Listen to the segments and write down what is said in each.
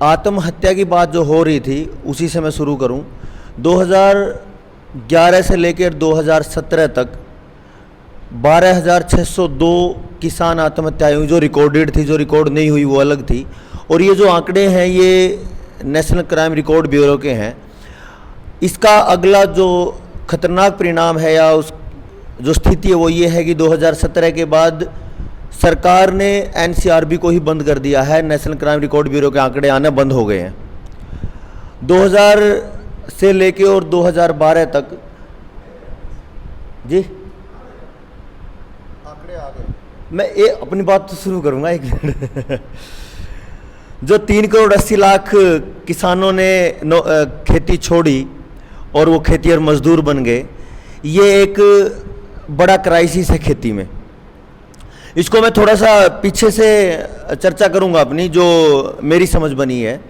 आत्महत्या की बात जो हो रही थी उसी से मैं शुरू करूं। 2011 से लेकर 2017 तक 12,602 किसान आत्महत्याएं हुई, जो रिकॉर्डेड थी। जो रिकॉर्ड नहीं हुई वो अलग थी। और ये जो आंकड़े हैं ये नेशनल क्राइम रिकॉर्ड ब्यूरो के हैं। इसका अगला जो खतरनाक परिणाम है या उस जो स्थिति है वो ये है कि 2017 के बाद सरकार ने एनसीआरबी को ही बंद कर दिया है। नेशनल क्राइम रिकॉर्ड ब्यूरो के आंकड़े आने बंद हो गए हैं। 2000 से लेके और 2012 तक जी आंकड़े आ गए। मैं ये अपनी बात तो शुरू करूंगा एक मिनट। जो 3 करोड़ 80 लाख किसानों ने खेती छोड़ी और वो खेतिहर मजदूर बन गए, ये एक बड़ा क्राइसिस है खेती में। इसको मैं थोड़ा सा पीछे से चर्चा करूंगा अपनी, जो मेरी समझ बनी है।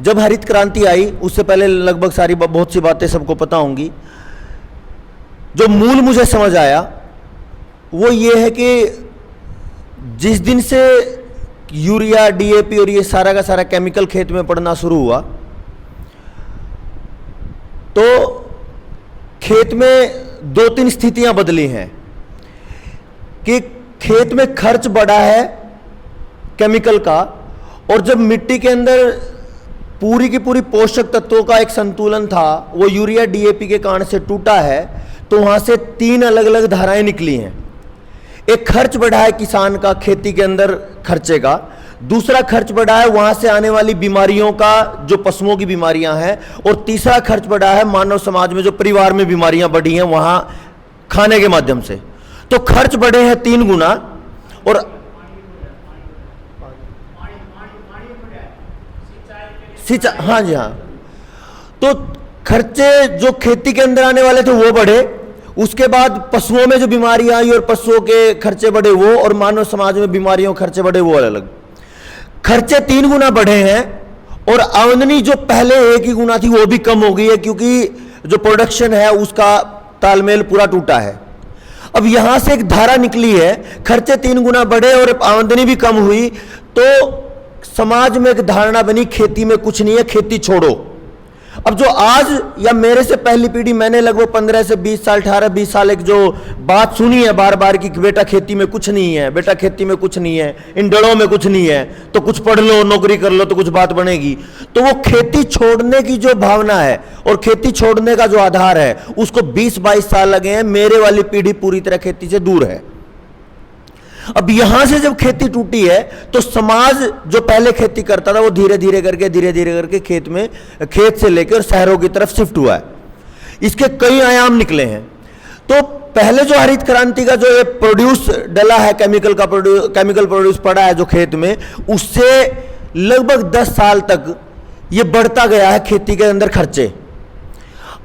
जब हरित क्रांति आई उससे पहले लगभग बहुत सी बातें सबको पता होंगी। जो मूल मुझे समझ आया वो ये है कि जिस दिन से यूरिया, डीएपी और ये सारा का सारा केमिकल खेत में पड़ना शुरू हुआ तो खेत में 2-3 स्थितियां बदली हैं कि खेत में खर्च बढ़ा है केमिकल का, और जब मिट्टी के अंदर पूरी की पूरी पोषक तत्वों का एक संतुलन था वो यूरिया डीएपी के कारण से टूटा है, तो वहां से 3 अलग अलग धाराएं निकली हैं। एक खर्च बढ़ा है किसान का खेती के अंदर खर्चे का, दूसरा खर्च बढ़ा है वहां से आने वाली बीमारियों का, जो पशुओं की बीमारियां हैं, और तीसरा खर्च बढ़ा है मानव समाज में जो परिवार में बीमारियां बढ़ी हैं वहां खाने के माध्यम से। तो खर्च बढ़े हैं 3 गुना। और सिंचाई, हाँ जी हाँ, तो खर्चे जो खेती के अंदर आने वाले थे वो बढ़े, उसके बाद पशुओं में जो बीमारियां आई और पशुओं के खर्चे बढ़े वो, और मानव समाज में बीमारियों खर्चे बढ़े वो अलग। खर्चे 3 गुना बढ़े हैं और आमदनी जो पहले 1 ही गुना थी वो भी कम हो गई है, क्योंकि जो प्रोडक्शन है उसका तालमेल पूरा टूटा है। अब यहां से एक धारा निकली है, खर्चे 3 गुना बढ़े और आमदनी भी कम हुई, तो समाज में एक धारणा बनी खेती में कुछ नहीं है, खेती छोड़ो। अब जो आज या मेरे से पहली पीढ़ी, मैंने लगभग 15 से 20 साल, 18-20 साल एक जो बात सुनी है बार बार कि बेटा खेती में कुछ नहीं है, बेटा खेती में कुछ नहीं है, इन डरों में कुछ नहीं है, तो कुछ पढ़ लो, नौकरी कर लो तो कुछ बात बनेगी। तो वो खेती छोड़ने की जो भावना है और खेती छोड़ने का जो आधार है उसको 20-22 साल लगे हैं। मेरे वाली पीढ़ी पूरी तरह खेती से दूर है। अब यहां से जब खेती टूटी है तो समाज जो पहले खेती करता था वो धीरे धीरे करके खेत से लेकर शहरों की तरफ शिफ्ट हुआ है। इसके कई आयाम निकले हैं। तो पहले जो हरित क्रांति का जो ये प्रोड्यूस डला है, केमिकल प्रोड्यूस पड़ा है जो खेत में, उससे लगभग 10 साल तक ये बढ़ता गया है खेती के अंदर खर्चे।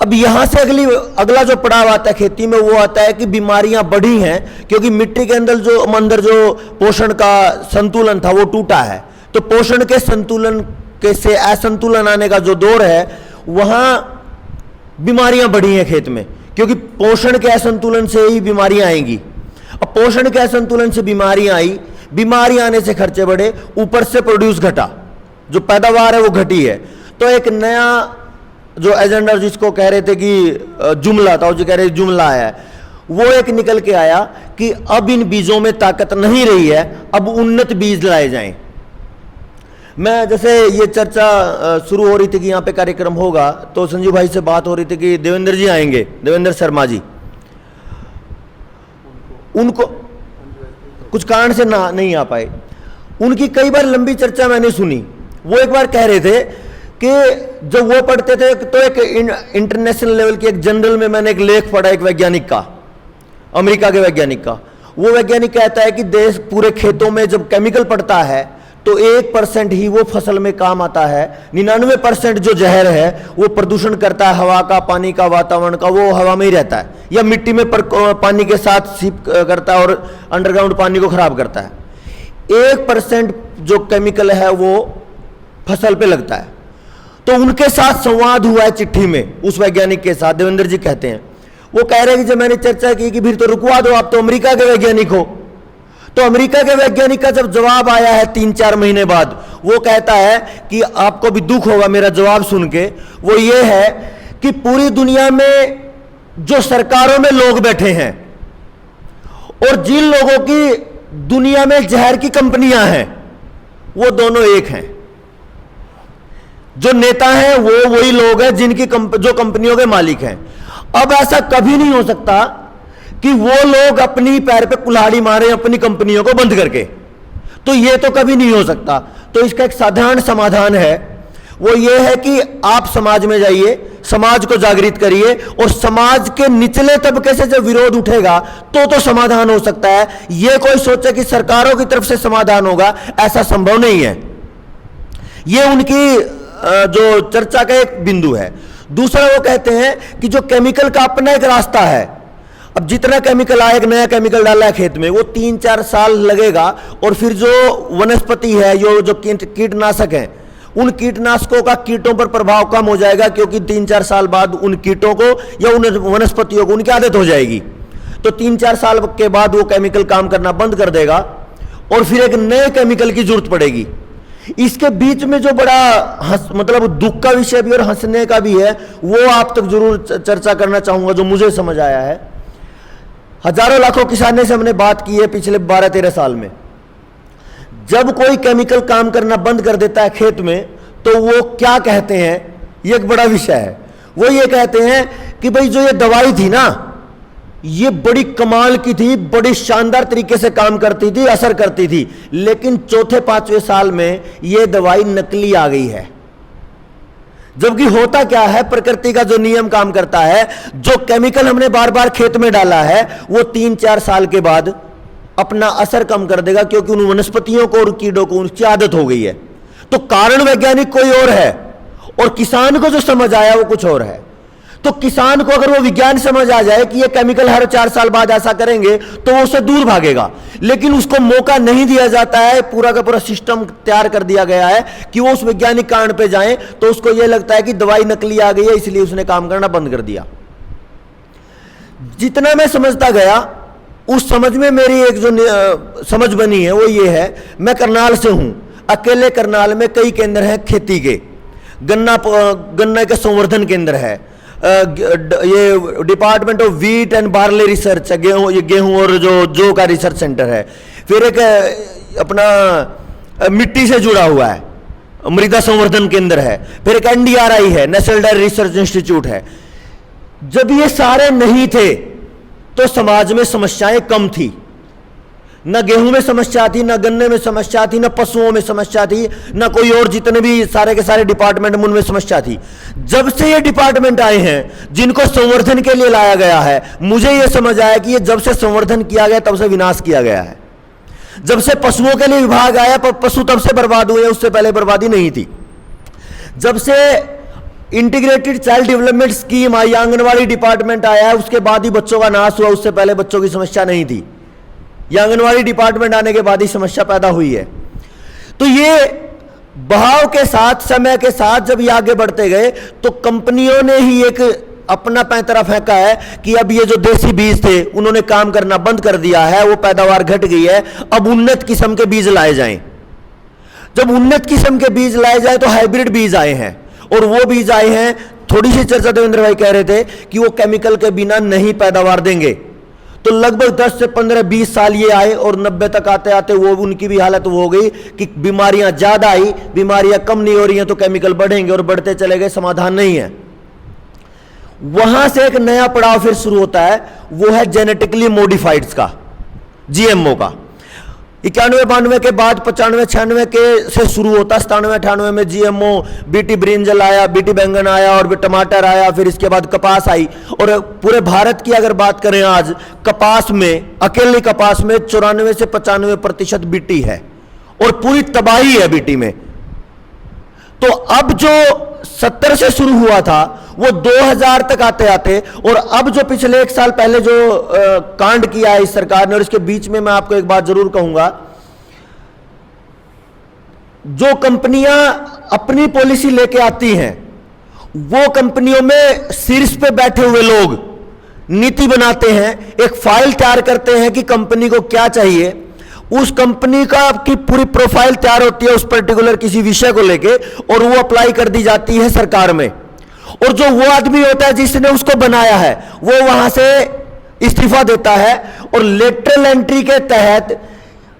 अब यहां से अगला जो पड़ाव आता है खेती में वो आता है कि बीमारियां बढ़ी हैं, क्योंकि मिट्टी के अंदर जो पोषण का संतुलन था वो टूटा है। तो पोषण के संतुलन के से असंतुलन आने का जो दौर है वहां बीमारियां बढ़ी हैं खेत में, क्योंकि पोषण के असंतुलन से ही बीमारियां आएंगी। अब पोषण के असंतुलन से बीमारियां आई, बीमारियां आने से खर्चे बढ़े, ऊपर से प्रोड्यूस घटा, जो पैदावार है वो घटी है। तो एक नया जो एजेंडा जिसको कह रहे थे कि जुमला था, जो कह रहे जुमला आया है, वो एक निकल के आया कि अब इन बीजों में ताकत नहीं रही है, अब उन्नत बीज लाए जाएं। मैं जैसे ये चर्चा शुरू हो रही थी कि यहाँ पे कार्यक्रम होगा, तो संजीव भाई से बात हो रही थी कि देवेंद्र जी आएंगे, देवेंद्र शर्मा जी। उनको कुछ कारण से नहीं आ पाए। उनकी कई बार लंबी चर्चा मैंने सुनी। वो एक बार कह रहे थे कि जब वो पढ़ते थे तो एक इंटरनेशनल लेवल की एक जर्नल में मैंने एक लेख पढ़ा एक वैज्ञानिक का, अमेरिका के वैज्ञानिक का। वो वैज्ञानिक कहता है कि देश पूरे खेतों में जब केमिकल पड़ता है तो 1% ही वो फसल में काम आता है, 99% जो जहर है वो प्रदूषण करता है हवा का, पानी का, वातावरण का, वो हवा में ही रहता है या मिट्टी में पानी के साथ सीप करता है और अंडरग्राउंड पानी को खराब करता है। 1% जो केमिकल है वो फसल पे लगता है। तो उनके साथ संवाद हुआ है चिट्ठी में, उस वैज्ञानिक के साथ। देवेंद्र जी कहते हैं, वो कह रहे हैं कि जब मैंने चर्चा की कि फिर तो रुकवा दो, आप तो अमेरिका के वैज्ञानिक हो, तो अमेरिका के वैज्ञानिक का जब जवाब आया है 3-4 महीने बाद, वो कहता है कि आपको भी दुख होगा मेरा जवाब सुन के, वो ये है कि पूरी दुनिया में जो सरकारों में लोग बैठे हैं और जिन लोगों की दुनिया में जहर की कंपनियां हैं, वो दोनों एक हैं। जो नेता हैं वो वही लोग हैं जिनकी जो कंपनियों के मालिक हैं। अब ऐसा कभी नहीं हो सकता कि वो लोग अपनी पैर पे कुल्हाड़ी मारे अपनी कंपनियों को बंद करके, तो ये तो कभी नहीं हो सकता। तो इसका एक साधारण समाधान है, वो ये है कि आप समाज में जाइए, समाज को जागृत करिए, और समाज के निचले तबके से जब विरोध उठेगा तो समाधान हो सकता है। ये कोई सोचे कि सरकारों की तरफ से समाधान होगा, ऐसा संभव नहीं है। ये उनकी जो चर्चा का एक बिंदु है। दूसरा, वो कहते हैं कि जो केमिकल का अपना एक रास्ता है, अब जितना केमिकल आए, एक नया केमिकल डाला है खेत में, वो 3-4 साल लगेगा, और फिर जो वनस्पति है, जो कीटनाशक है, उन कीटनाशकों का कीटों पर प्रभाव कम हो जाएगा, क्योंकि 3-4 साल बाद उन कीटों को या उन वनस्पतियों को उनकी आदत हो जाएगी। तो 3-4 साल के बाद वो केमिकल काम करना बंद कर देगा, और फिर एक नए केमिकल की जरूरत पड़ेगी। इसके बीच में जो बड़ा मतलब दुख का विषय भी और हंसने का भी है, वो आप तक जरूर चर्चा करना चाहूंगा, जो मुझे समझ आया है। हजारों लाखों किसानों से हमने बात की है पिछले 12-13 साल में। जब कोई केमिकल काम करना बंद कर देता है खेत में, तो वो क्या कहते हैं, ये एक बड़ा विषय है। वो ये कहते हैं कि भाई जो ये दवाई थी ना, ये बड़ी कमाल की थी, बड़ी शानदार तरीके से काम करती थी, असर करती थी, लेकिन 4-5वें साल में ये दवाई नकली आ गई है। जबकि होता क्या है, प्रकृति का जो नियम काम करता है, जो केमिकल हमने बार बार खेत में डाला है, वो 3-4 साल के बाद अपना असर कम कर देगा, क्योंकि उन वनस्पतियों को और कीड़ों को उनकी आदत हो गई है। तो कारण वैज्ञानिक कोई और है, और किसान को जो समझ आया वो कुछ और है। तो किसान को अगर वो विज्ञान समझ आ जाए कि ये केमिकल हर 4 साल बाद ऐसा करेंगे, तो वो उससे दूर भागेगा। लेकिन उसको मौका नहीं दिया जाता है, पूरा का पूरा सिस्टम तैयार कर दिया गया है कि वो उस वैज्ञानिक कारण पे जाएं, तो उसको ये लगता है कि दवाई नकली आ गई है, इसलिए उसने काम करना बंद कर दिया। जितना मैं समझता गया, उस समझ में मेरी एक जो समझ बनी है वो ये है, मैं करनाल से हूं। अकेले करनाल में कई केंद्र हैं खेती के, गन्ना के संवर्धन केंद्र है, ये department of wheat and barley research है, गेहूं और जो का रिसर्च सेंटर है। फिर एक अपना मिट्टी से जुड़ा हुआ है, मृदा संवर्धन केंद्र है। फिर एक NDRI है, नेशनल डेयरी रिसर्च इंस्टीट्यूट है। जब ये सारे नहीं थे तो समाज में समस्याएं कम थी। न गेहूं में समस्या थी, न गन्ने में समस्या थी, न पशुओं में समस्या थी, न कोई और जितने भी सारे के सारे डिपार्टमेंट उनमें समस्या थी। जब से ये डिपार्टमेंट आए हैं जिनको संवर्धन के लिए लाया गया है, मुझे ये समझ आया कि ये जब से संवर्धन किया गया तब से विनाश किया गया है। जब से पशुओं के लिए विभाग आया, पशु तब से बर्बाद हुए, उससे पहले बर्बादी नहीं थी। जब से इंटीग्रेटेड चाइल्ड डेवलपमेंट स्कीम आई, आंगनवाड़ी डिपार्टमेंट आया है, उसके बाद ही बच्चों का नाश हुआ, उससे पहले बच्चों की समस्या नहीं थी। यह आंगनवाड़ी डिपार्टमेंट आने के बाद ही समस्या पैदा हुई है। तो ये बहाव के साथ, समय के साथ जब ये आगे बढ़ते गए, तो कंपनियों ने ही एक अपना पैंतरा फेंका है कि अब ये जो देसी बीज थे उन्होंने काम करना बंद कर दिया है, वो पैदावार घट गई है, अब उन्नत किस्म के बीज लाए जाएं। जब उन्नत किस्म के बीज लाए जाए तो हाइब्रिड बीज आए हैं, और वो बीज आए हैं, थोड़ी सी चर्चा देवेंद्र भाई कह रहे थे कि वो केमिकल के बिना नहीं पैदावार देंगे। तो लगभग 10 से 15-20 साल ये आए, और 90 तक आते आते वो उनकी भी हालत वो हो गई कि बीमारियां ज्यादा आई, बीमारियां कम नहीं हो रही हैं, तो केमिकल बढ़ेंगे, और बढ़ते चले गए, समाधान नहीं है। वहां से एक नया पड़ाव फिर शुरू होता है, वो है जेनेटिकली मॉडिफाइड्स का, GMO का। 91-92 के बाद 95-96 के से शुरू होता, 97-98 में GMO, बीटी ब्रिंजल आया, बीटी बैंगन आया, और टमाटर आया, फिर इसके बाद कपास आई। और पूरे भारत की अगर बात करें आज, कपास में, अकेले कपास में 94 से 95% बीटी है, और पूरी तबाही है बीटी में। तो अब जो 70 से शुरू हुआ था वो 2000 तक आते आते, और अब जो पिछले 1 साल पहले जो कांड किया है इस सरकार ने, और इसके बीच में मैं आपको एक बात जरूर कहूंगा, जो कंपनियां अपनी पॉलिसी लेके आती हैं, वो कंपनियों में शीर्ष पे बैठे हुए लोग नीति बनाते हैं, एक फाइल तैयार करते हैं कि कंपनी को क्या चाहिए, उस कंपनी का की पूरी प्रोफाइल तैयार होती है उस पर्टिकुलर किसी विषय को लेके, और वो अप्लाई कर दी जाती है सरकार में, और जो वो आदमी होता है जिसने उसको बनाया है वो वहां से इस्तीफा देता है और लेटरल एंट्री के तहत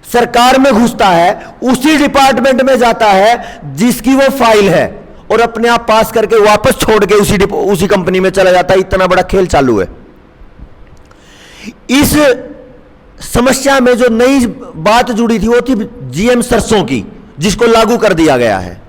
सरकार में घुसता है, उसी डिपार्टमेंट में जाता है जिसकी वो फाइल है, और अपने आप पास करके वापस छोड़ के उसी कंपनी में चला जाता है। इतना बड़ा खेल चालू है। इस समस्या में जो नई बात जुड़ी थी वो थी जीएम सरसों की, जिसको लागू कर दिया गया है।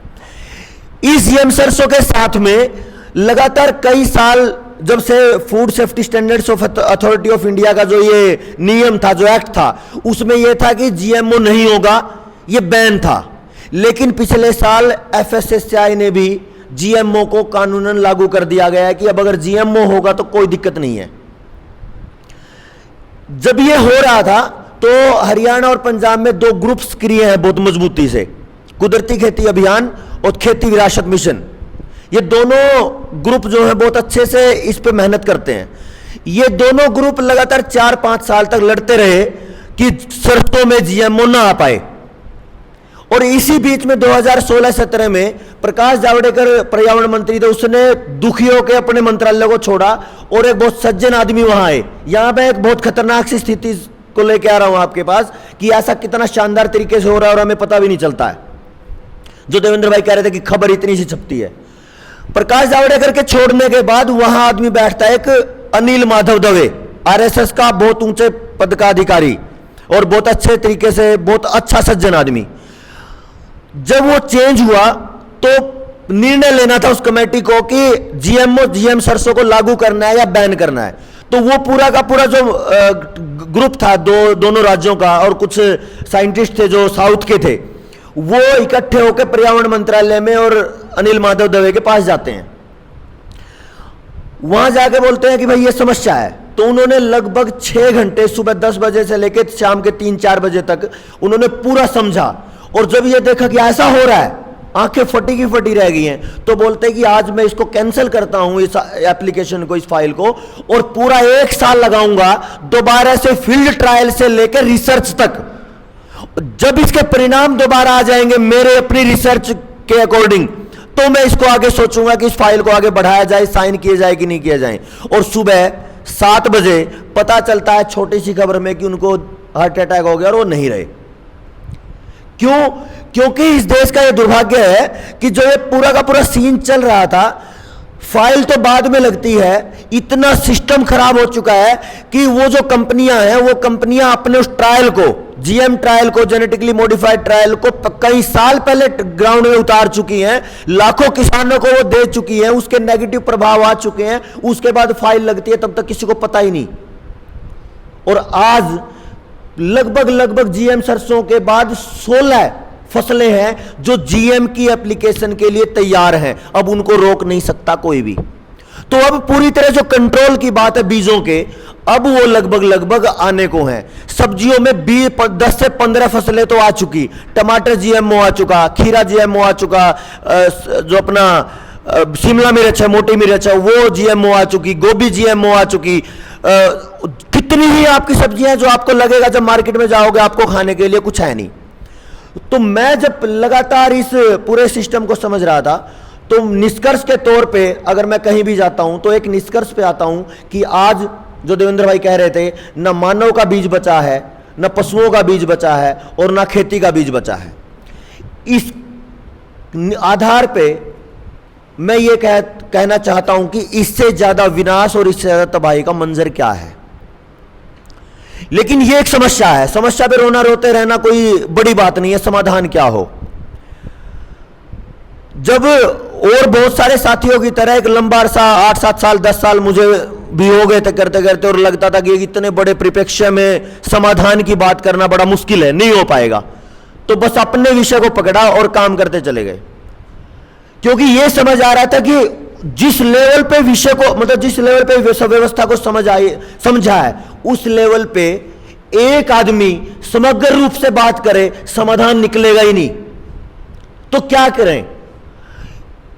इस जीएम सरसों के साथ में लगातार कई साल, जब से food safety standards of authority of India का जो ये नियम था, जो एक्ट था, उसमें यह था कि जीएमओ नहीं होगा, ये बैन था। लेकिन पिछले साल एफएसएसआई ने भी जीएमओ को कानूनन लागू कर दिया गया है कि अब अगर जीएमओ होगा तो कोई दिक्कत नहीं है। जब ये हो रहा था तो हरियाणा और पंजाब में 2 ग्रुप्स क्रिए हैं बहुत मजबूती से, कुदरती खेती अभियान और खेती विरासत मिशन। ये दोनों ग्रुप जो हैं बहुत अच्छे से इस पे मेहनत करते हैं। ये दोनों ग्रुप लगातार 4-5 साल तक लड़ते रहे कि सरसों में जीएमओ ना आ पाए, और इसी बीच में 2016-17 में प्रकाश जावड़ेकर पर्यावरण मंत्री थे, उसने दुखी होकर अपने मंत्रालय को छोड़ा और एक बहुत सज्जन आदमी वहां आए। यहां पे एक बहुत खतरनाक सी स्थिति को लेकर आ रहा हूं आपके पास कि ऐसा कितना शानदार तरीके से हो रहा है और हमें पता भी नहीं चलता है। जो देवेंद्र भाई कह रहे थे कि खबर इतनी सी छपती है। प्रकाश जावड़ेकर के छोड़ने के बाद वहां आदमी बैठता है, एक अनिल माधव दवे, आरएसएस का बहुत ऊंचे पद का अधिकारी और बहुत अच्छे तरीके से बहुत अच्छा सज्जन आदमी। जब वो चेंज हुआ तो निर्णय लेना था उस कमेटी को कि जीएम सरसों को लागू करना है या बैन करना है। तो वो पूरा का पूरा जो ग्रुप था दोनों राज्यों का, और कुछ साइंटिस्ट थे जो साउथ के थे, वो इकट्ठे होकर पर्यावरण मंत्रालय में और अनिल माधव दवे के पास जाते हैं। वहां जाके बोलते हैं कि भाई ये समस्या है। तो उन्होंने लगभग 6 घंटे सुबह 10 बजे से लेकर शाम के 3-4 बजे तक उन्होंने पूरा समझा, और जब ये देखा कि ऐसा हो रहा है, आंखें फटी की फटी रह गई हैं, तो बोलते हैं कि आज मैं इसको कैंसिल करता हूं, इस एप्लीकेशन को, इस फाइल को, और पूरा 1 साल लगाऊंगा दोबारा से फील्ड ट्रायल से लेकर रिसर्च तक। जब इसके परिणाम दोबारा आ जाएंगे मेरे अपनी रिसर्च के अकॉर्डिंग, तो मैं इसको आगे सोचूंगा कि इस फाइल को आगे बढ़ाया जाए, साइन किए जाए कि नहीं किए जाए। और सुबह 7 बजे पता चलता है छोटी सी खबर में कि उनको हार्ट अटैक हो गया और वो नहीं रहे। क्यों? क्योंकि इस देश का यह दुर्भाग्य है कि जो ये पूरा का पूरा सीन चल रहा था, फाइल तो बाद में लगती है, इतना सिस्टम खराब हो चुका है कि वो जो कंपनियां हैं, वो कंपनियां अपने उस ट्रायल को, जीएम ट्रायल को, जेनेटिकली मॉडिफाइड ट्रायल को कई साल पहले ग्राउंड में उतार चुकी हैं, लाखों किसानों को वो दे चुकी हैं, उसके नेगेटिव प्रभाव आ चुके हैं, उसके बाद फाइल लगती है, तब तक किसी को पता ही नहीं। और आज लगभग जीएम सरसों के बाद 16 फसलें हैं जो जीएम की एप्लीकेशन के लिए तैयार हैं। अब उनको रोक नहीं सकता कोई भी। तो अब पूरी तरह जो कंट्रोल की बात है बीजों के, अब वो लगभग आने को हैं। सब्जियों में 10 से 15 फसलें तो आ चुकी, टमाटर जीएमओ आ चुका, खीरा जीएमओ आ चुका, जो अपना शिमला मिर्च है, मोटी मिर्च है, वो जीएमओ आ चुकी, गोभी जीएमओ आ चुकी। कितनी ही आपकी सब्जियां जो आपको लगेगा जब मार्केट में जाओगे आपको खाने के लिए कुछ है नहीं। तो मैं जब लगातार इस पूरे सिस्टम को समझ रहा था, तो निष्कर्ष के तौर पे अगर मैं कहीं भी जाता हूं तो एक निष्कर्ष पे आता हूं कि आज जो देवेंद्र भाई कह रहे थे, न मानव का बीज बचा है, न पशुओं का बीज बचा है, और न खेती का बीज बचा है। इस आधार पे मैं ये कहना चाहता हूं कि इससे ज्यादा विनाश और इससे ज्यादा तबाही का मंजर क्या है। लेकिन ये एक समस्या है, समस्या पे रोना रोते रहना कोई बड़ी बात नहीं है, समाधान क्या हो। जब और बहुत सारे साथियों की तरह एक लंबा अरसा 8-7 साल 10 साल मुझे भी हो गए थे करते करते, और लगता था कि इतने बड़े परिप्रेक्ष्य में समाधान की बात करना बड़ा मुश्किल है, नहीं हो पाएगा, तो बस अपने विषय को पकड़ा और काम करते चले गए। क्योंकि यह समझ आ रहा था कि जिस लेवल पे विषय को, मतलब जिस लेवल पे व्यवस्था को समझा है, उस लेवल पे एक आदमी समग्र रूप से बात करे, समाधान निकलेगा ही नहीं। तो क्या करें?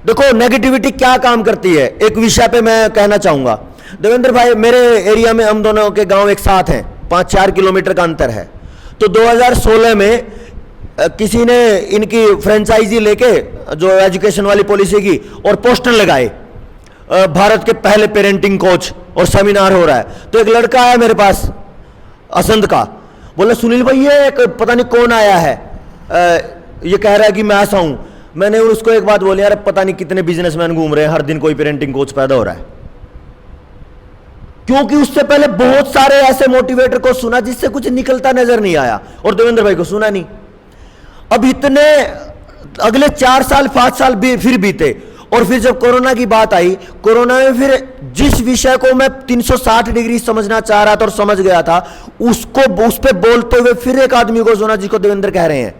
देखो नेगेटिविटी क्या काम करती है, एक विषय पे मैं कहना चाहूंगा। देवेंद्र भाई, मेरे एरिया में हम दोनों के गांव एक साथ हैं, 5-4 किलोमीटर का अंतर है। तो 2016 में किसी ने इनकी फ्रेंचाइजी लेके जो एजुकेशन वाली पॉलिसी की और पोस्टर लगाए, भारत के पहले पेरेंटिंग कोच और सेमिनार हो रहा है। तो एक लड़का आया मेरे पास असंध का, बोला सुनील भाई ये एक पता नहीं कौन आया है, ये कह रहा है कि मैं ऐसा हूं। मैंने उसको एक बात बोली, यार पता नहीं कितने बिजनेसमैन घूम रहे हैं, हर दिन कोई पेरेंटिंग कोच पैदा हो रहा है। क्योंकि उससे पहले बहुत सारे ऐसे मोटिवेटर को सुना जिससे कुछ निकलता नजर नहीं आया, और देवेंद्र भाई को सुना नहीं। अब इतने अगले 4 साल 5 साल भी फिर बीते, और फिर जब कोरोना की बात आई, कोरोना में फिर जिस विषय को मैं 360 डिग्री समझना चाह रहा था और समझ गया था, उसको उस पे बोलते हुए फिर एक आदमी को सुना जिसको देवेंद्र कह रहे हैं।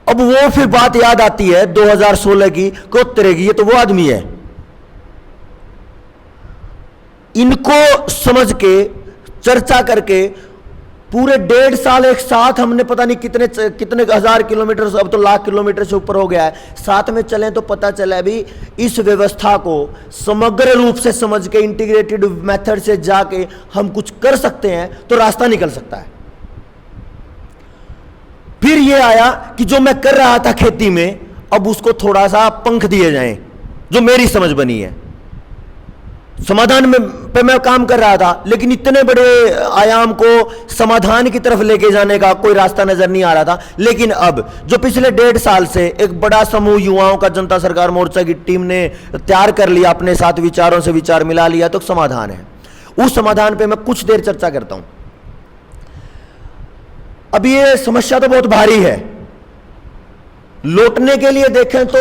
अब वो फिर बात याद आती है 2016 की, को तेरेगी ये तो वो आदमी है। इनको समझ के चर्चा करके पूरे 1.5 साल एक साथ हमने पता नहीं कितने हजार किलोमीटर, अब तो लाख किलोमीटर से ऊपर हो गया है, साथ में चलें तो पता चला भी इस व्यवस्था को समग्र रूप से समझ के इंटीग्रेटेड मेथड से जाके हम कुछ कर सकते हैं तो रास्ता निकल सकता है। फिर ये आया कि जो मैं कर रहा था खेती में, अब उसको थोड़ा सा पंख दिए जाएं, जो मेरी समझ बनी है। समाधान में पे मैं काम कर रहा था, लेकिन इतने बड़े आयाम को समाधान की तरफ लेके जाने का कोई रास्ता नजर नहीं आ रहा था। लेकिन अब जो पिछले 1.5 साल से एक बड़ा समूह युवाओं का जनता सरकार मोर्चा की टीम ने तैयार कर लिया, अपने साथ विचारों से विचार मिला लिया, तो समाधान है। उस समाधान पे मैं कुछ देर चर्चा करता हूं। अब ये समस्या तो बहुत भारी है, लौटने के लिए देखें तो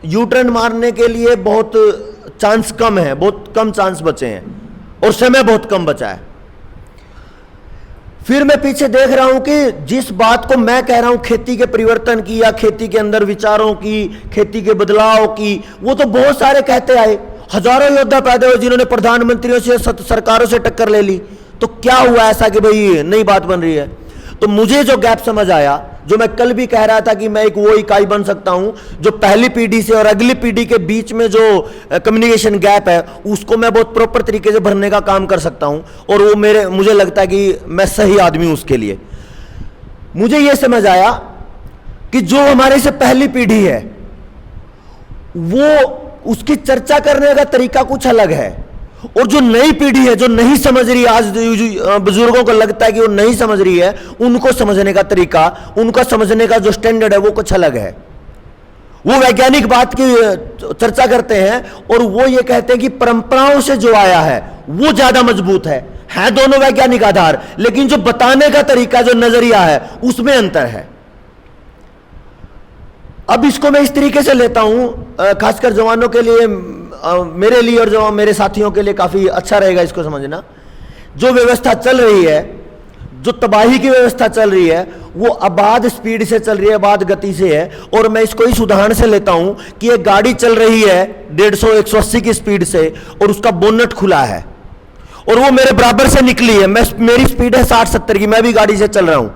यू टर्न मारने के लिए बहुत चांस कम है, बहुत कम चांस बचे हैं और समय बहुत कम बचा है। फिर मैं पीछे देख रहा हूं कि जिस बात को मैं कह रहा हूं खेती के परिवर्तन की या खेती के अंदर विचारों की, खेती के बदलाव की, वो तो बहुत सारे कहते आए। हजारों योद्धा पैदा हुए जिन्होंने प्रधानमंत्रियों से, सरकारों से टक्कर ले ली। तो क्या हुआ ऐसा कि भाई नई बात बन रही है? तो मुझे जो गैप समझ आया, जो मैं कल भी कह रहा था कि मैं एक वो इकाई बन सकता हूं जो पहली पीढ़ी से और अगली पीढ़ी के बीच में जो कम्युनिकेशन गैप है उसको मैं बहुत प्रॉपर तरीके से भरने का काम कर सकता हूं, और वो मुझे लगता है कि मैं सही आदमी हूं उसके लिए। मुझे ये समझ आया कि जो हमारे से पहली पीढ़ी है वो उसकी चर्चा करने का तरीका कुछ अलग है, और जो नई पीढ़ी है जो नहीं समझ रही, आज बुजुर्गों को लगता है कि वो नहीं समझ रही है, उनको समझने का तरीका, उनका समझने का जो स्टैंडर्ड है वो कुछ अलग है। वो वैज्ञानिक बात की चर्चा करते हैं और वो ये कहते हैं कि परंपराओं से जो आया है वो ज्यादा मजबूत है दोनों वैज्ञानिक आधार, लेकिन जो बताने का तरीका, जो नजरिया है, उसमें अंतर है। अब इसको मैं इस तरीके से लेता हूं, खासकर जवानों के लिए, मेरे लिए और जो मेरे साथियों के लिए काफी अच्छा रहेगा इसको समझना। जो व्यवस्था चल रही है, जो तबाही की व्यवस्था चल रही है, वो अबाध स्पीड से चल रही है, अबाध गति से है। और मैं इसको इस उदाहरण से लेता हूं कि एक गाड़ी चल रही है 150-180 की स्पीड से और उसका बोनट खुला है और वो मेरे बराबर से निकली है, मेरी स्पीड है 60-70 की, मैं भी गाड़ी से चल रहा हूं।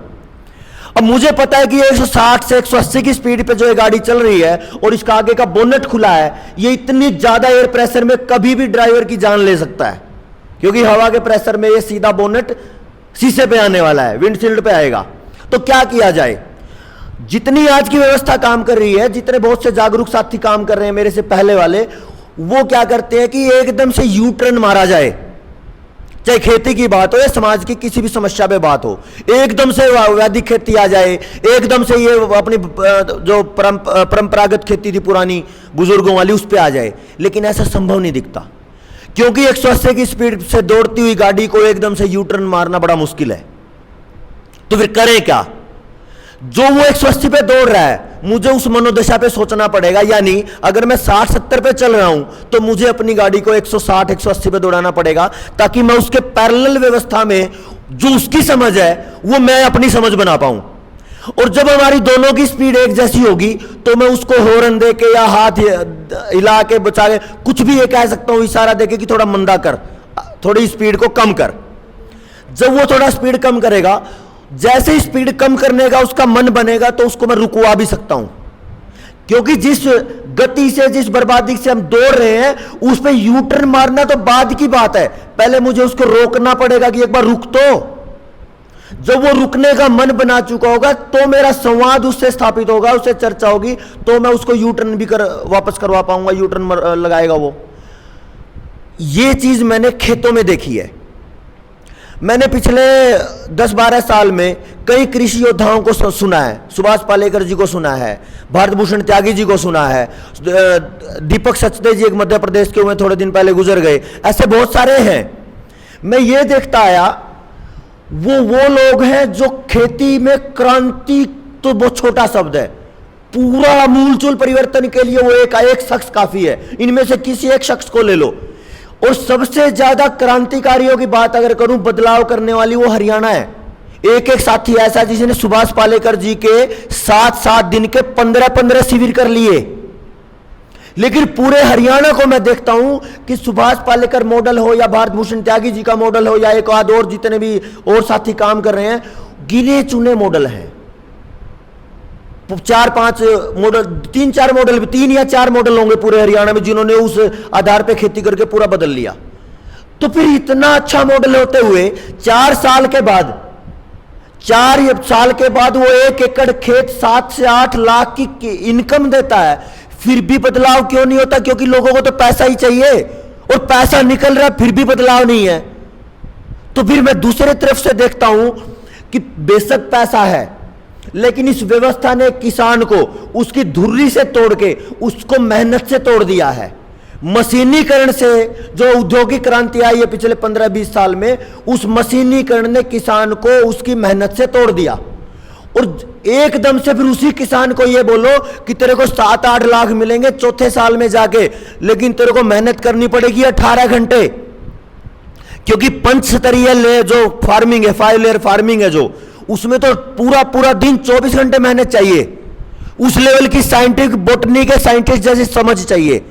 अब मुझे पता है कि 160 से 180 की स्पीड पे जो ये गाड़ी चल रही है और इसका आगे का बोनट खुला है, ये इतनी ज्यादा एयर प्रेशर में कभी भी ड्राइवर की जान ले सकता है, क्योंकि हवा के प्रेशर में ये सीधा बोनट शीशे पे आने वाला है, विंडशील्ड पे आएगा। तो क्या किया जाए? जितनी आज की व्यवस्था काम कर रही है, जितने बहुत से जागरूक साथी काम कर रहे हैं मेरे से पहले वाले, वो क्या करते हैं कि एकदम से यू टर्न मारा जाए, चाहे खेती की बात हो या समाज की किसी भी समस्या पे बात हो, एकदम से वैदिक खेती आ जाए, एकदम से ये अपनी जो परंपरागत खेती थी पुरानी बुजुर्गों वाली उस पे आ जाए। लेकिन ऐसा संभव नहीं दिखता, क्योंकि 180 की स्पीड से दौड़ती हुई गाड़ी को एकदम से यू टर्न मारना बड़ा मुश्किल है। तो फिर करें क्या? जो वो 180 पे दौड़ रहा है, मुझे उस मनोदशा पे सोचना पड़ेगा, यानी अगर मैं 60-70 पे चल रहा हूं तो मुझे अपनी गाड़ी को 160-180 पे दौड़ाना पड़ेगा, ताकि मैं उसके पैरेलल व्यवस्था में जो उसकी समझ है वो मैं अपनी समझ बना पाऊं। और जब हमारी दोनों की स्पीड एक जैसी होगी तो मैं उसको हॉर्न दे के या हाथ हिला के बचा के कुछ भी ये कह सकता हूं, इशारा दे के कि थोड़ा मंदा कर, थोड़ी स्पीड को कम कर। जब वो थोड़ा स्पीड कम करेगा, जैसे ही स्पीड कम करने का उसका मन बनेगा तो उसको मैं रुकवा भी सकता हूं, क्योंकि जिस गति से, जिस बर्बादी से हम दौड़ रहे हैं उस पर यू टर्न मारना तो बाद की बात है, पहले मुझे उसको रोकना पड़ेगा कि एक बार रुक तो। जब वो रुकने का मन बना चुका होगा तो मेरा संवाद उससे स्थापित होगा, उससे चर्चा होगी, तो मैं उसको यू टर्न भी वापस करवा पाऊंगा, यू टर्न लगाएगा वो। ये चीज मैंने खेतों में देखी है। मैंने पिछले 10-12 साल में कई कृषि योद्धाओं को सुना है। सुभाष पालेकर जी को सुना है, भारत भूषण त्यागी जी को सुना है, दीपक सचदेव जी एक मध्य प्रदेश के हुए थोड़े दिन पहले गुजर गए, ऐसे बहुत सारे हैं। मैं ये देखता आया वो लोग हैं जो खेती में क्रांति, तो बहुत छोटा शब्द है, पूरा मूलचूल परिवर्तन के लिए वो एक शख्स काफी है। इनमें से किसी एक शख्स को ले लो, और सबसे ज्यादा क्रांतिकारियों की बात अगर करूं, बदलाव करने वाली, वो हरियाणा है। एक साथी ऐसा जिसने सुभाष पालेकर जी के 7-7 दिन के 15-15 शिविर कर लिए। लेकिन पूरे हरियाणा को मैं देखता हूं कि सुभाष पालेकर मॉडल हो या भारत भूषण त्यागी जी का मॉडल हो या एक आध और जितने भी और साथी काम कर रहे हैं, गिने चुने मॉडल हैं। 4-5 मॉडल, 3-4 मॉडल, 3 या 4 मॉडल होंगे पूरे हरियाणा में जिन्होंने उस आधार पे खेती करके पूरा बदल लिया। तो फिर इतना अच्छा मॉडल होते हुए 4 साल के बाद वो 1 एकड़ खेत 7 से 8 लाख की इनकम देता है, फिर भी बदलाव क्यों नहीं होता? क्योंकि लोगों को तो पैसा ही चाहिए, और पैसा निकल रहा है, फिर भी बदलाव नहीं है। तो फिर मैं दूसरे तरफ से देखता हूं कि बेशक पैसा है, लेकिन इस व्यवस्था ने किसान को उसकी धुर्री से तोड़ के उसको मेहनत से तोड़ दिया है। मशीनीकरण से जो औद्योगिक क्रांति आई है पिछले 15-20 साल में, उस मशीनीकरण ने किसान को उसकी मेहनत से तोड़ दिया। और एकदम से फिर उसी किसान को ये बोलो कि तेरे को 7-8 लाख मिलेंगे चौथे साल में जाके, लेकिन तेरे को मेहनत करनी पड़ेगी 18 घंटे, क्योंकि पंचस्तरीय जो फार्मिंग है, 5 लेयर फार्मिंग है जो, उसमें तो पूरा दिन 24 घंटे मेहनत चाहिए। उस लेवल की साइंटिफिक बोटनी के साइंटिस्ट जैसी समझ चाहिए।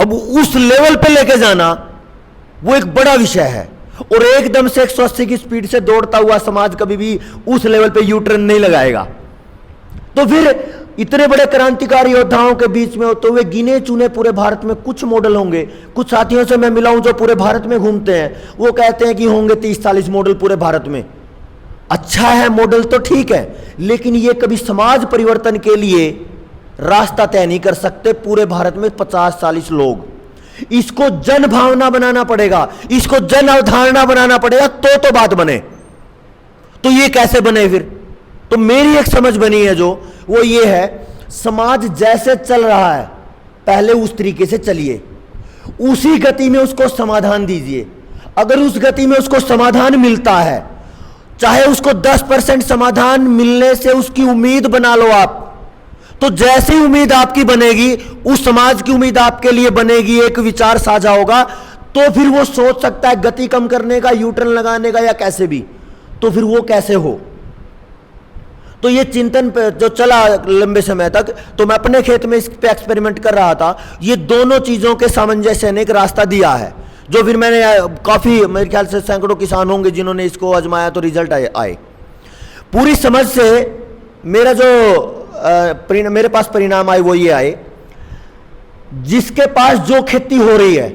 अब उस लेवल पे लेके जाना वो एक बड़ा विषय है, और एकदम से 180 की स्पीड से दौड़ता हुआ समाज कभी भी उस लेवल पे यू टर्न नहीं लगाएगा। तो फिर इतने बड़े क्रांतिकारी योद्धाओं के बीच में होते हुए गिने चुने पूरे भारत में कुछ मॉडल होंगे। कुछ साथियों से मैं मिला हूं जो पूरे भारत में घूमते हैं, वो कहते हैं कि होंगे 30-40 मॉडल पूरे भारत में। अच्छा है मॉडल तो ठीक है, लेकिन ये कभी समाज परिवर्तन के लिए रास्ता तय नहीं कर सकते। पूरे भारत में 50-40 लोग, इसको जन भावना बनाना पड़ेगा, इसको जन अवधारणा बनाना पड़ेगा, तो बात बने। तो ये कैसे बने फिर? तो मेरी एक समझ बनी है जो, वो ये है, समाज जैसे चल रहा है पहले उस तरीके से चलिए, उसी गति में उसको समाधान दीजिए। अगर उस गति में उसको समाधान मिलता है, चाहे उसको 10% समाधान मिलने से उसकी उम्मीद बना लो आप, तो जैसी उम्मीद आपकी बनेगी, उस समाज की उम्मीद आपके लिए बनेगी, एक विचार साझा होगा, तो फिर वो सोच सकता है गति कम करने का, यू टर्न लगाने का, या कैसे भी। तो फिर वो कैसे हो? तो ये चिंतन पे जो चला लंबे समय तक, तो मैं अपने खेत में इस पे एक्सपेरिमेंट कर रहा था। ये दोनों चीजों के सामंजस्य ने एक रास्ता दिया है, जो फिर मैंने काफी, मेरे ख्याल से सैकड़ों किसान होंगे जिन्होंने इसको आजमाया, तो रिजल्ट आए। पूरी समझ से मेरा जो मेरे पास परिणाम आए वो ये आए, जिसके पास जो खेती हो रही है,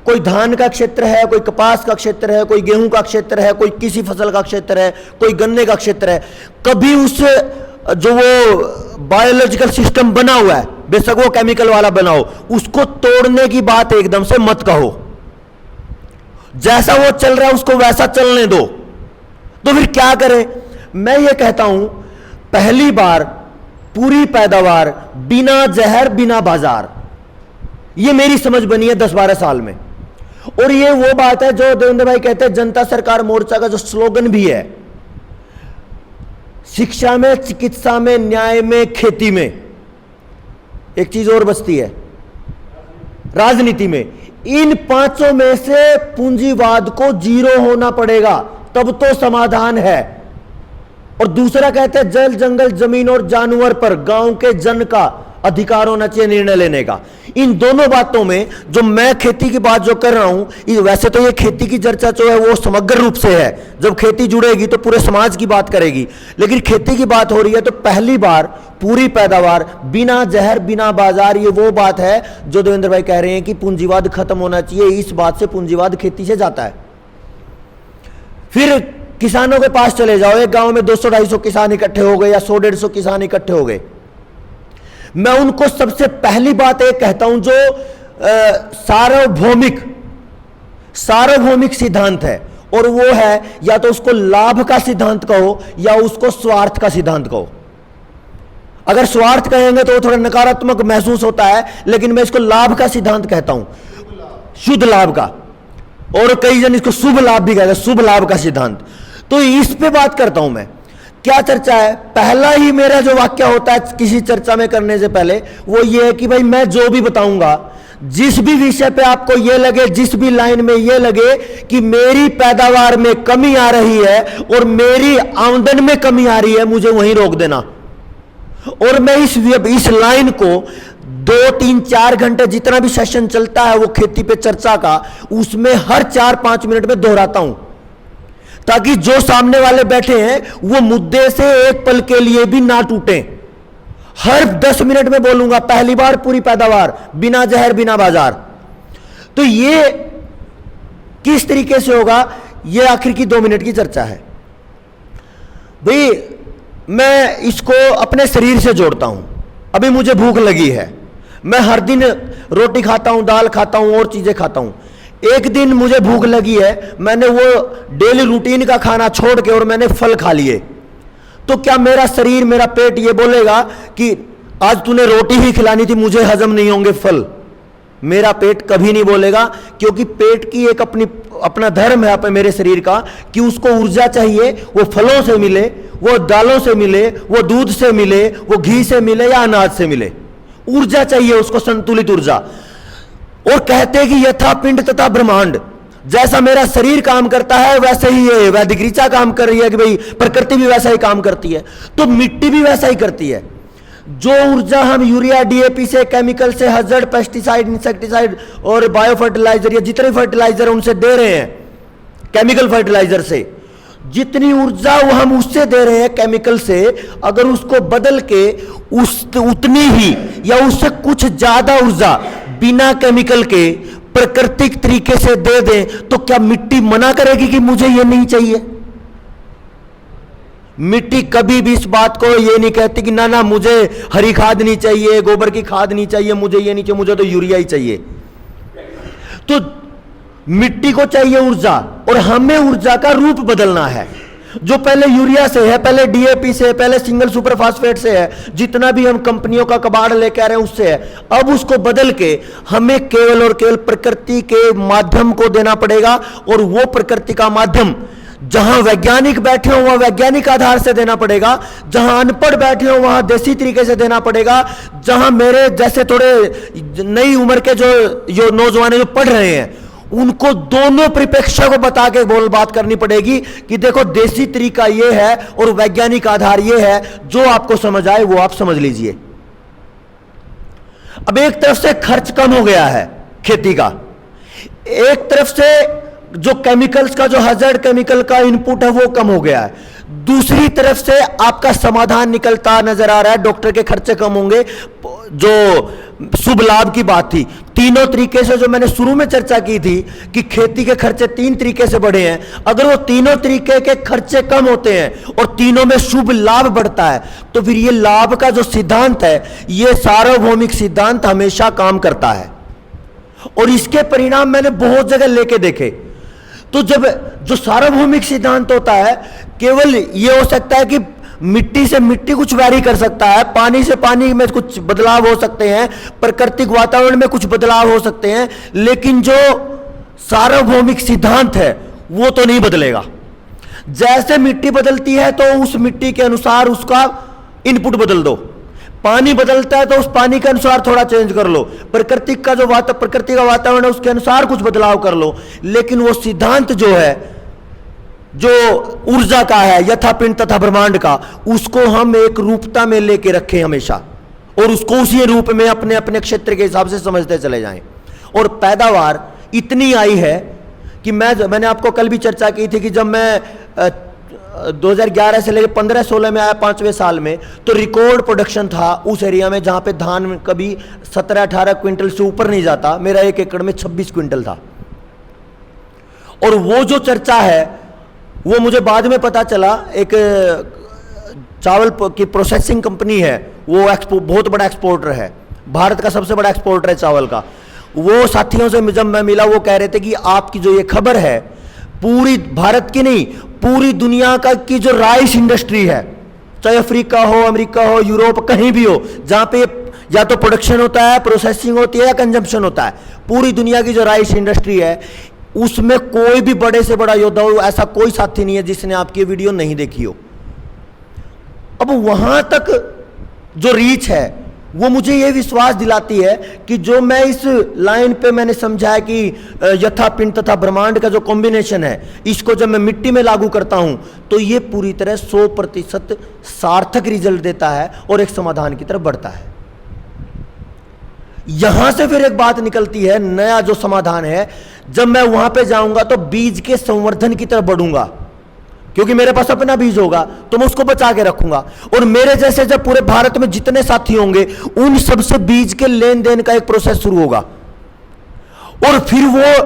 कोई धान का क्षेत्र है, कोई कपास का क्षेत्र है, कोई गेहूं का क्षेत्र है, कोई किसी फसल का क्षेत्र है, कोई गन्ने का क्षेत्र है, कभी उस जो वो बायोलॉजिकल सिस्टम बना हुआ है, बेशक वो केमिकल वाला बनाओ, उसको तोड़ने की बात एकदम से मत कहो। जैसा वो चल रहा है उसको वैसा चलने दो। तो फिर क्या करें? मैं ये कहता हूं, पहली बार पूरी पैदावार, बिना जहर, बिना बाजार, ये मेरी समझ बनी है 10-12 साल में। और ये वो बात है जो देवेंद्र भाई कहते हैं, जनता सरकार मोर्चा का जो स्लोगन भी है, शिक्षा में, चिकित्सा में, न्याय में, खेती में, एक चीज और बचती है, राजनीति में। इन पांचों में से पूंजीवाद को 0 होना पड़ेगा, तब तो समाधान है। और दूसरा कहते हैं, जल, जंगल, जमीन और जानवर पर गांव के जन का अधिकार होना चाहिए निर्णय लेने का। इन दोनों बातों में जो मैं खेती की बात जो कर रहा हूं, वैसे तो ये खेती की चर्चा जो है वो समग्र रूप से है, जब खेती जुड़ेगी तो पूरे समाज की बात करेगी, लेकिन खेती की बात हो रही है तो पहली बार पूरी पैदावार, बिना जहर, बिना बाजार, ये वो बात है जो देवेंद्र भाई कह रहे हैं कि पूंजीवाद खत्म होना चाहिए। इस बात से पूंजीवाद खेती से जाता है। फिर किसानों के पास चले जाओ, एक गांव में 200-250 किसान इकट्ठे हो गए या 100-150 किसान इकट्ठे हो गए, मैं उनको सबसे पहली बात एक कहता हूं जो सार्वभौमिक सिद्धांत है, और वो है या तो उसको लाभ का सिद्धांत कहो या उसको स्वार्थ का सिद्धांत कहो। अगर स्वार्थ कहेंगे तो वो थोड़ा नकारात्मक महसूस होता है, लेकिन मैं इसको लाभ का सिद्धांत कहता हूं, शुद्ध लाभ का, और कई जन इसको शुभ लाभ भी कहते हैं, शुभ लाभ का सिद्धांत। तो इस पे बात करता हूं मैं। क्या चर्चा है? पहला ही मेरा जो वाक्य होता है किसी चर्चा में करने से पहले, वो ये है कि भाई मैं जो भी बताऊंगा, जिस भी विषय पे आपको ये लगे, जिस भी लाइन में ये लगे कि मेरी पैदावार में कमी आ रही है और मेरी आमदन में कमी आ रही है, मुझे वहीं रोक देना। और मैं इस लाइन को 2, 3, 4 घंटे जितना भी सेशन चलता है वो खेती पे चर्चा का, उसमें हर 4-5 मिनट में दोहराता हूं, ताकि जो सामने वाले बैठे हैं वो मुद्दे से एक पल के लिए भी ना टूटे। हर 10 मिनट में बोलूंगा पहली बार पूरी पैदावार, बिना जहर बिना बाजार। तो ये किस तरीके से होगा, ये आखिर की 2 मिनट की चर्चा है। भाई मैं इसको अपने शरीर से जोड़ता हूं। अभी मुझे भूख लगी है, मैं हर दिन रोटी खाता हूं, दाल खाता हूं और चीजें खाता हूं। एक दिन मुझे भूख लगी है, मैंने वो डेली रूटीन का खाना छोड़ के और मैंने फल खा लिए, तो क्या मेरा शरीर, मेरा पेट ये बोलेगा कि आज तूने रोटी ही खिलानी थी, मुझे हजम नहीं होंगे फल? मेरा पेट कभी नहीं बोलेगा, क्योंकि पेट की एक अपना धर्म है मेरे शरीर का कि उसको ऊर्जा चाहिए, वो फलों से मिले, वो दालों से मिले, वो दूध से मिले, वो घी से मिले या अनाज से मिले, ऊर्जा चाहिए उसको, संतुलित ऊर्जा। और कहते हैं कि यथा पिंड तथा ब्रह्मांड, जैसा मेरा शरीर काम करता है वैसे ही ये वैदिक ऋचा काम कर रही है, कि भाई प्रकृति भी वैसा ही काम करती है, तो मिट्टी भी वैसा ही करती है। जो ऊर्जा हम यूरिया, डीएपी से, केमिकल से, हजर्ड, पेस्टिसाइड, इंसेक्टिसाइड और बायो फर्टिलाइजर या जितने फर्टिलाइजर उनसे दे रहे हैं, केमिकल फर्टिलाइजर से जितनी ऊर्जा वो हम उससे दे रहे हैं केमिकल से, अगर उसको बदल के उतनी ही या उससे कुछ ज्यादा ऊर्जा बिना केमिकल के प्राकृतिक तरीके से दे दें, तो क्या मिट्टी मना करेगी कि मुझे ये नहीं चाहिए? मिट्टी कभी भी इस बात को ये नहीं कहती कि ना मुझे हरी खाद नहीं चाहिए, गोबर की खाद नहीं चाहिए, मुझे ये नहीं चाहिए, मुझे तो यूरिया ही चाहिए। तो मिट्टी को चाहिए ऊर्जा, और हमें ऊर्जा का रूप बदलना है। जो पहले यूरिया से है, पहले डीएपी से, पहले सिंगल सुपर फास्फेट से है, जितना भी हम कंपनियों का कबाड़ लेके आ रहे हैं उससे है, अब उसको बदल के हमें केवल और केवल प्रकृति के माध्यम को देना पड़ेगा। और वो प्रकृति का माध्यम जहां वैज्ञानिक बैठे हो वहां वैज्ञानिक आधार से देना पड़ेगा, जहां अनपढ़ बैठे हो वहां देसी तरीके से देना पड़ेगा, जहां मेरे जैसे थोड़े नई उम्र के जो नौजवान जो पढ़ रहे हैं उनको दोनों परिप्रेक्ष्य को बता के बात करनी पड़ेगी कि देखो देसी तरीका ये है और वैज्ञानिक आधार ये है, जो आपको समझ आए वो आप समझ लीजिए। अब एक तरफ से खर्च कम हो गया है खेती का, एक तरफ से जो केमिकल्स का, जो हजार्ड केमिकल का इनपुट है वो कम हो गया है, दूसरी तरफ से आपका समाधान निकलता नजर आ रहा है, डॉक्टर के खर्चे कम होंगे, जो शुभ लाभ की बात थी। तीनों तरीके से जो मैंने शुरू में चर्चा की थी कि खेती के खर्चे 3 तरीके से बढ़े हैं, अगर वो तीनों तरीके के खर्चे कम होते हैं और तीनों में शुभ लाभ बढ़ता है, तो फिर ये लाभ का जो सिद्धांत है, ये सार्वभौमिक सिद्धांत हमेशा काम करता है। और इसके परिणाम मैंने बहुत जगह लेके देखे। तो जब जो सार्वभौमिक सिद्धांत होता है, केवल ये हो सकता है कि मिट्टी से मिट्टी कुछ वैरी कर सकता है, पानी से पानी में कुछ बदलाव हो सकते हैं, प्राकृतिक वातावरण में कुछ बदलाव हो सकते हैं, लेकिन जो सार्वभौमिक सिद्धांत है वो तो नहीं बदलेगा। जैसे मिट्टी बदलती है तो उस मिट्टी के अनुसार उसका इनपुट बदल दो, पानी बदलता है तो उस पानी के अनुसार थोड़ा चेंज कर लो, प्रकृति का वातावरण है उसके अनुसार कुछ बदलाव कर लो, लेकिन वो सिद्धांत जो है, जो ऊर्जा का है, यथा पिंड तथा ब्रह्मांड का, उसको हम एक रूपता में लेके रखें हमेशा, और उसको उसी रूप में अपने अपने क्षेत्र के हिसाब से समझते चले जाएं। और पैदावार इतनी आई है कि मैंने आपको कल भी चर्चा की थी कि जब मैं 2011 से लेकर 15-16 में आया, 5वें साल में, तो रिकॉर्ड प्रोडक्शन था उस एरिया में जहां पे धान कभी 17-18 क्विंटल से ऊपर नहीं जाता, मेरा 1 एकड़ में 26 क्विंटल था। और वो जो चर्चा है वो मुझे बाद में पता चला, एक चावल की प्रोसेसिंग कंपनी है, वो बहुत बड़ा एक्सपोर्टर है, भारत का सबसे बड़ा एक्सपोर्टर है चावल का। वो साथियों से जब मैं मिला, वो कह रहे थे कि आपकी जो ये खबर है, पूरी भारत की नहीं, पूरी दुनिया का की जो राइस इंडस्ट्री है, चाहे अफ्रीका हो, अमेरिका हो, यूरोप, कहीं भी हो, जहां पे या तो प्रोडक्शन होता है, प्रोसेसिंग होती है, या कंजम्पशन होता है, पूरी दुनिया की जो राइस इंडस्ट्री है, उसमें कोई भी बड़े से बड़ा योद्धा हो, ऐसा कोई साथी नहीं है जिसने आपकी वीडियो नहीं देखी हो। अब वहां तक जो रीच है, वो मुझे ये विश्वास दिलाती है कि जो मैं इस लाइन पे मैंने समझा है कि यथा पिंड तथा ब्रह्मांड का जो कॉम्बिनेशन है, इसको जब मैं मिट्टी में लागू करता हूं तो ये पूरी तरह 100% सार्थक रिजल्ट देता है और एक समाधान की तरफ बढ़ता है। यहां से फिर एक बात निकलती है, नया जो समाधान है, जब मैं वहां पे जाऊंगा तो बीज के संवर्धन की तरफ बढ़ूंगा, क्योंकि मेरे पास अपना बीज होगा तो मैं उसको बचा के रखूंगा। और मेरे जैसे जब पूरे भारत में जितने साथी होंगे, उन सबसे बीज के लेन देन का एक प्रोसेस शुरू होगा। और फिर वो,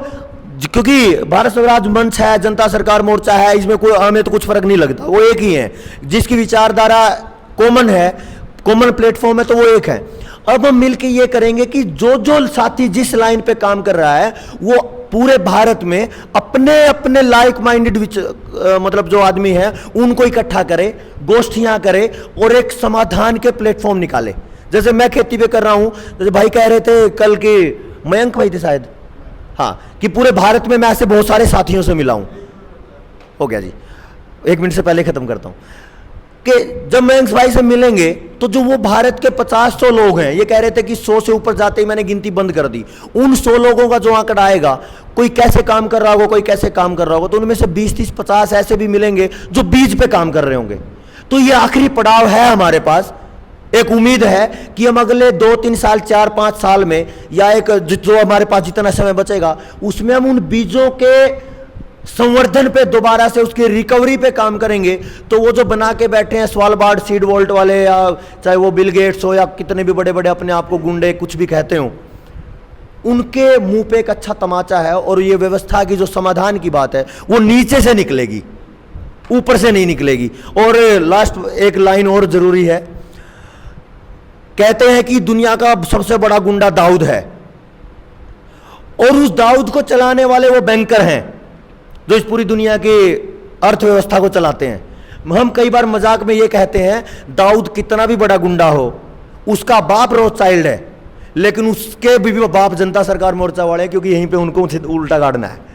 क्योंकि भारत स्वराज मंच है, जनता सरकार मोर्चा है, इसमें कोई हमें तो कुछ फर्क नहीं लगता, वो एक ही है, जिसकी विचारधारा कॉमन है, कॉमन प्लेटफॉर्म है, तो वो एक है। अब हम मिलकर ये करेंगे कि जो जो साथी जिस लाइन पे काम कर रहा है, वो पूरे भारत में अपने अपने लाइक माइंडेड मतलब जो आदमी है, उनको इकट्ठा करे, गोष्ठियां करे और एक समाधान के प्लेटफॉर्म निकाले। जैसे मैं खेती पे कर रहा हूं, जैसे भाई कह रहे थे कल के, मयंक भाई थे शायद, हाँ, कि पूरे भारत में मैं ऐसे बहुत सारे साथियों से मिला हूं। हो गया जी, 1 मिनट से पहले खत्म करता हूं कि जब मयंक भाई से मिलेंगे तो जो वो भारत के 50-100 लोग हैं, ये कह रहे थे कि 100 से ऊपर जाते ही मैंने गिनती बंद कर दी, उन 100 लोगों का जो आंकड़ा आएगा, कोई कैसे काम कर रहा होगा, कोई कैसे काम कर रहा होगा, तो उनमें से 20-30-50 ऐसे भी मिलेंगे जो बीज पे काम कर रहे होंगे। तो ये आखिरी पड़ाव है हमारे पास। एक उम्मीद है कि हम अगले 2-3 साल, 4-5 साल में, या एक जो हमारे पास जितना समय बचेगा, उसमें हम उन बीजों के संवर्धन पे, दोबारा से उसकी रिकवरी पे काम करेंगे। तो वो जो बना के बैठे हैं स्वालबार्ड सीड वॉल्ट वाले, या चाहे वो बिल गेट्स हो, या कितने भी बड़े बड़े अपने आप को गुंडे कुछ भी कहते हो, उनके मुंह पे एक अच्छा तमाचा है। और ये व्यवस्था की जो समाधान की बात है, वो नीचे से निकलेगी, ऊपर से नहीं निकलेगी। और लास्ट एक लाइन और जरूरी है, कहते हैं कि दुनिया का सबसे बड़ा गुंडा दाऊद है, और उस दाऊद को चलाने वाले वो बैंकर हैं जो इस पूरी दुनिया की अर्थव्यवस्था को चलाते हैं। हम कई बार मजाक में ये कहते हैं, दाऊद कितना भी बड़ा गुंडा हो, उसका बाप रोथशाइल्ड है, लेकिन उसके भी बाप जनता सरकार मोर्चा वाले हैं, क्योंकि यहीं पे उनको उल्टा गाड़ना है।